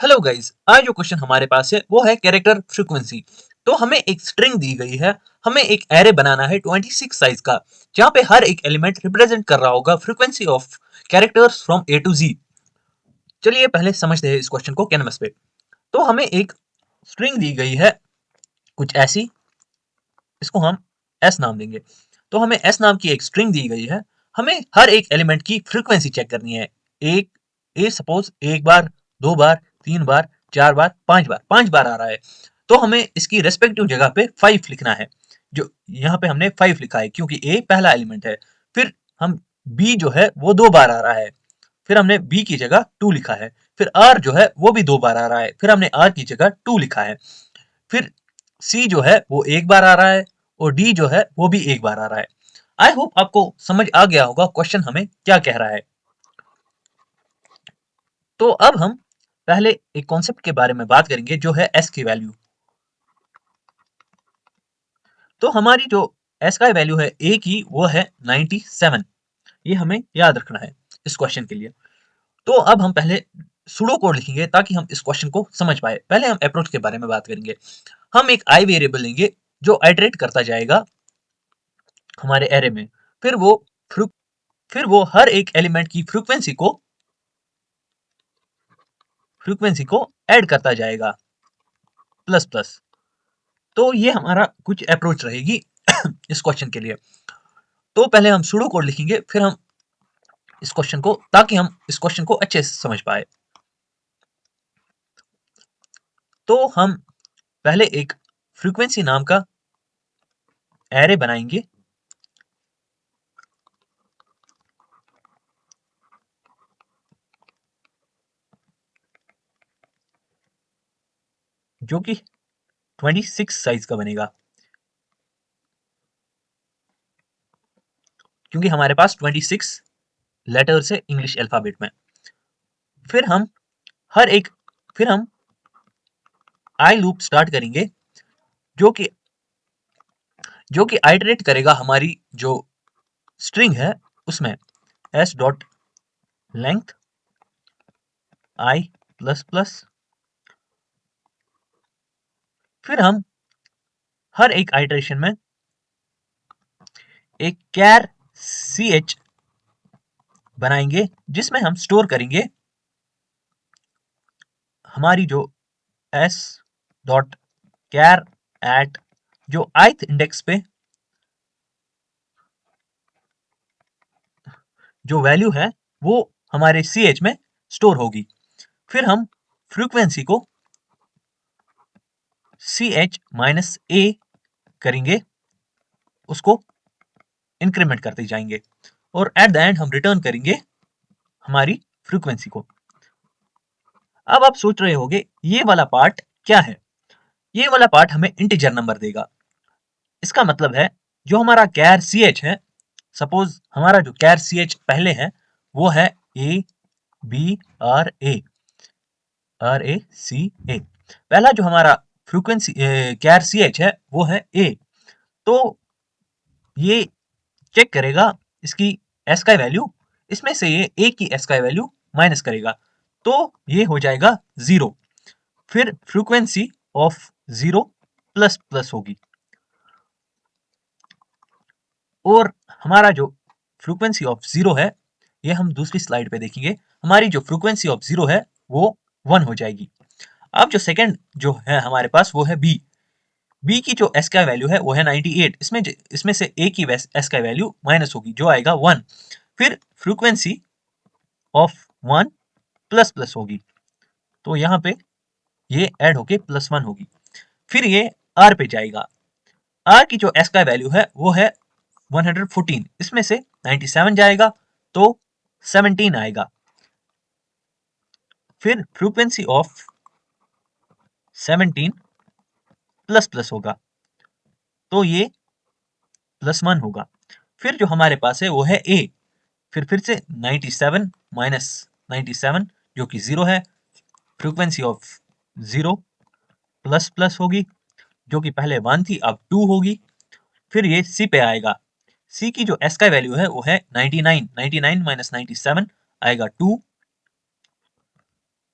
Hello guys, आज जो question हमारे पास है वो है कैरेक्टर फ्रीक्वेंसी। तो हमें एक स्ट्रिंग दी गई है, हमें एक एरे बनाना है 26 साइज का, जहाँ पे हर एक एलिमेंट रिप्रेजेंट कर रहा होगा frequency of characters from A to G. चलिए पहले समझते हैं इस क्वेश्चन को कैनवस पे। तो हमें एक स्ट्रिंग दी गई है कुछ ऐसी, इसको हम एस नाम देंगे। तो हमें एस नाम की एक स्ट्रिंग दी गई है, हमें हर एक एलिमेंट की फ्रीक्वेंसी चेक करनी है। एक सपोज एक बार, दो बार, तीन बार, चार बार, पांच बार आ रहा है, तो हमें इसकी रेस्पेक्टिव जगह पे 5 लिखना है। जो यहाँ पे हमने 5 लिखा है क्योंकि ए पहला एलिमेंट है। फिर हम बी जो है वो 2 बार आ रहा है, फिर हमने बी की जगह 2 लिखा है। फिर आर जो है वो भी 2 बार आ रहा है, फिर हमने आर की जगह 2 लिखा है। फिर सी जो है वो एक बार आ रहा है, और डी जो है वो भी एक बार आ रहा है। आई होप आपको समझ आ गया होगा क्वेश्चन हमें क्या कह रहा है। तो अब हम पहले एक कॉन्सेप्ट के बारे में बात करेंगे जो है एस की वैल्यू। तो हमारी जो एस का वैल्यू है ए की वो है 97। ये हमें याद रखना है इस क्वेश्चन के लिए। तो अब हम पहले सुडो कोड लिखेंगे ताकि हम इस क्वेश्चन को समझ पाए। पहले हम अप्रोच के बारे में बात करेंगे। हम एक आई वेरिएबल लेंगे जो आइटरेट करता जाएगा हमारे एरे में। फिर वो फिर वो हर एक एलिमेंट की फ्रीक्वेंसी को ऐड करता जाएगा प्लस प्लस। तो ये हमारा कुछ अप्रोच रहेगी इस क्वेश्चन के लिए। तो पहले हम सुडो कोड लिखेंगे, फिर हम इस क्वेश्चन को, ताकि हम इस क्वेश्चन को अच्छे से समझ पाए। तो हम पहले एक फ्रीक्वेंसी नाम का एरे बनाएंगे, जो कि 26 साइज का बनेगा, क्योंकि हमारे पास 26 लेटर्स है इंग्लिश अल्फाबेट में। फिर हम हर एक फिर हम आई लूप स्टार्ट करेंगे, जो कि आइटरेट करेगा हमारी जो स्ट्रिंग है उसमें एस डॉट लेंथ आई प्लस प्लस। फिर हम हर एक आइटरेशन में एक कैर सी एच बनाएंगे, जिसमें हम स्टोर करेंगे हमारी जो एस डॉट कैर एट जो ith इंडेक्स पे जो वैल्यू है वो हमारे सी एच में स्टोर होगी। फिर हम फ्रीक्वेंसी को सी एच माइनस ए करेंगे, उसको इंक्रीमेंट करते जाएंगे, और एट द एंड हम रिटर्न करेंगे हमारी फ्रीक्वेंसी को। अब आप सोच रहे होंगे ये वाला पार्ट क्या है। ये वाला पार्ट हमें इंटीजर नंबर देगा। इसका मतलब है जो हमारा कैर सी एच है, सपोज हमारा जो कैर सी एच पहले है वो है ए बी आर ए सी ए। पहला जो हमारा फ्रीक्वेंसी कैर सी एच है वो है ए। तो ये चेक करेगा इसकी एस का वैल्यू, इसमें से ये ए की एस का वैल्यू माइनस करेगा, तो ये हो जाएगा 0। फिर फ्रीक्वेंसी ऑफ 0 प्लस प्लस होगी, और हमारा जो फ्रीक्वेंसी ऑफ 0 है ये हम दूसरी स्लाइड पे देखेंगे। हमारी जो फ्रीक्वेंसी ऑफ 0 है वो 1 हो जाएगी। अब जो सेकंड जो है हमारे पास वो है बी। बी की जो एस का वैल्यू है वो है 98। इसमें से ए की एस का वैल्यू माइनस होगी, जो आएगा 1। फिर फ्रीक्वेंसी ऑफ 1 प्लस प्लस होगी, तो यहाँ पे ये ऐड होके +1 होगी। फिर ये आर पे जाएगा। आर की जो एस का वैल्यू है वो है 114। इसमें से 97 जाएगा तो 17 आएगा। फिर फ्रीक्वेंसी ऑफ 17 प्लस प्लस होगा, तो ये +1 होगा। फिर जो हमारे पास है वो है ए। फिर से 97 माइनस 97 जो कि 0 है। फ्रीक्वेंसी ऑफ 0 प्लस प्लस होगी, जो कि पहले 1 थी अब 2 होगी। फिर ये सी पे आएगा। सी की जो एस का वैल्यू है वो है 99। 99 माइनस 97 आएगा 2।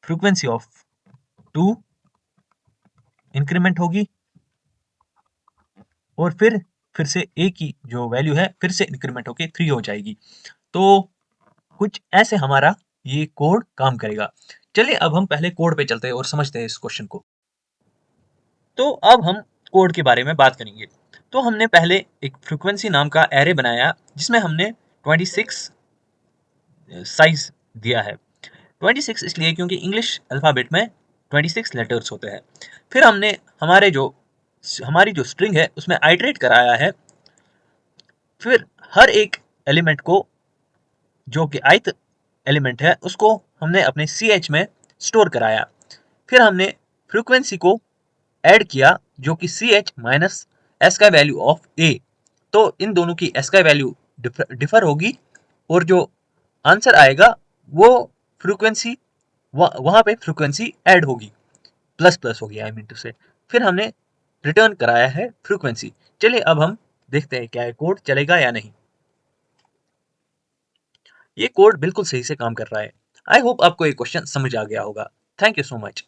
फ्रीक्वेंसी ऑफ 2 इंक्रीमेंट होगी और फिर से a की जो वैल्यू है फिर से इंक्रीमेंट होके 3 हो जाएगी। तो कुछ ऐसे हमारा ये कोड काम करेगा। चलिए अब हम पहले कोड पे चलते हैं और समझते हैं इस क्वेश्चन को। तो अब हम कोड के बारे में बात करेंगे। तो हमने पहले एक फ्रीक्वेंसी नाम का एरे बनाया जिसमें हमने 26 साइज दिया है। 26 इसलिए क्योंकि इंग्लिश अल्फाबेट में 26 लेटर्स होते हैं। फिर हमने हमारी जो स्ट्रिंग है उसमें आइटरेट कराया है। फिर हर एक एलिमेंट को जो कि ith एलिमेंट है उसको हमने अपने ch में स्टोर कराया। फिर हमने फ्रीक्वेंसी को ऐड किया जो कि ch माइनस s का वैल्यू ऑफ a। तो इन दोनों की s का वैल्यू डिफर होगी और जो आंसर आएगा वो फ्रीक्वेंसी वहां पे फ्रीक्वेंसी ऐड होगी, प्लस प्लस होगी आई मीन टू से। फिर हमने रिटर्न कराया है फ्रीक्वेंसी। चलिए अब हम देखते हैं क्या ये कोड चलेगा या नहीं। ये कोड बिल्कुल सही से काम कर रहा है। आई होप आपको ये क्वेश्चन समझ आ गया होगा। Thank you so much.